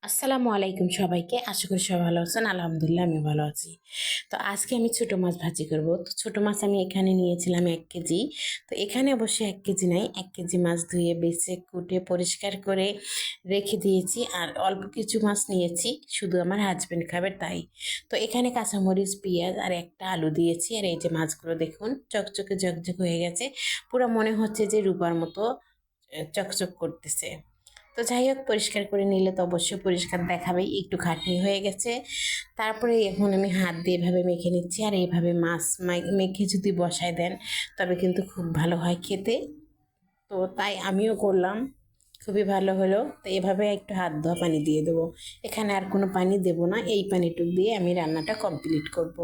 আসসালামু আলাইকুম সবাইকে। আশা করি সবাই ভালো আছেন। আলহামদুলিল্লাহ আমি ভালো আছি। তো আজকে আমি ছোট মাছ ভাজি করব। তো ছোট মাছ আমি এখানে নিয়েছিলাম 1 কেজি। তো এখানে অবশ্যই 1 কেজি নাই, 1 কেজি মাছ ধুয়ে বেছে কুটে পরিষ্কার করে রেখে দিয়েছি। আর অল্প কিছু মাছ নিয়েছি, শুধু আমার হাজবেন্ড খাবে তাই। তো এখানে কাঁচামরিচ, পেঁয়াজ আর একটা আলু দিয়েছি। আর এই যে মাছগুলো দেখুন চকচকে ঝকঝক হয়ে গেছে, পুরো মনে হচ্ছে যে রূপার মতো চকচক করতেছে। তো যাই হোক, পরিষ্কার করে নিলে তো অবশ্যই পরিষ্কার দেখাবেই, একটু খাটনি হয়ে গেছে। তারপরে এখন আমি হাত দিয়ে এভাবে মেখে নিচ্ছি। আর এইভাবে মাছ মেখে যদি বসায় দেন তবে কিন্তু খুব ভালো হয় খেতে। তো তাই আমিও করলাম, খুবই ভালো হলো। তো এভাবে একটু হাত ধোয়া পানি দিয়ে দেবো, এখানে আর কোনো পানি দেব না। এই পানিটুক দিয়ে আমি রান্নাটা কমপ্লিট করব।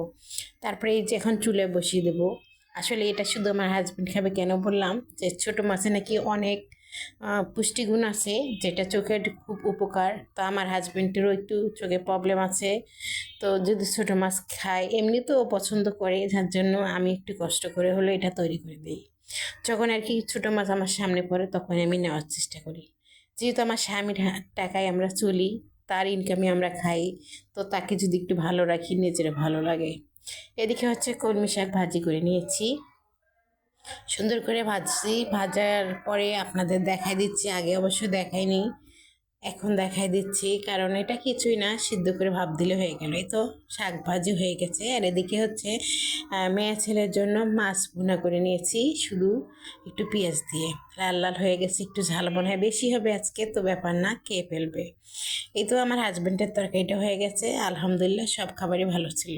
তারপরে এই যে এখন চুলে বসিয়ে দেবো। আসলে এটা শুধু আমার হাজবেন্ড খাবে, কেন বললাম যে ছোটো মাছে নাকি অনেক পুষ্টিগুণ আছে, যেটা চোখের খুব উপকার। তো আমার হাজবেন্ডেরও একটু চোখে প্রবলেম আছে, তো যদি ছোটো মাছ খায় এমনিতেও পছন্দ করে, যার জন্য আমি একটু কষ্ট করে হলো এটা তৈরি করে দিই। যখন আর কি ছোটো মাছ আমার সামনে পড়ে তখন আমি নেওয়ার চেষ্টা করি। যেহেতু আমার স্বামীর টাকায় আমরা চলি, তার ইনকামে আমরা খাই, তো তাকে যদি একটু ভালো রাখি নিজের ভালো লাগে। এদিকে হচ্ছে কলমি শাক ভাজি করে নিয়েছি, সুন্দর করে ভাজছি। ভাজার পরে আপনাদের দেখাই দিচ্ছি, আগে অবশ্য দেখাইনি, এখন দেখাই দিচ্ছি। কারণ এটা কিছুই না, সিদ্ধ করে ভাপ দিলে হয়ে গেল। এই তো শাক ভাজি হয়ে গেছে। আর এদিকে হচ্ছে মেয়ে ছেলের জন্য মাছ ভুনা করে নিয়েছি, শুধু একটু পেঁয়াজ দিয়ে। লাল লাল হয়ে গেছে, একটু ঝাল মনে হয় বেশি হবে আজকে, তো ব্যাপার না, খেয়ে ফেলবে। এই তো আমার হাজবেন্ডের তরকারিটা হয়ে গেছে। আলহামদুলিল্লাহ সব খাবারই ভালো ছিল।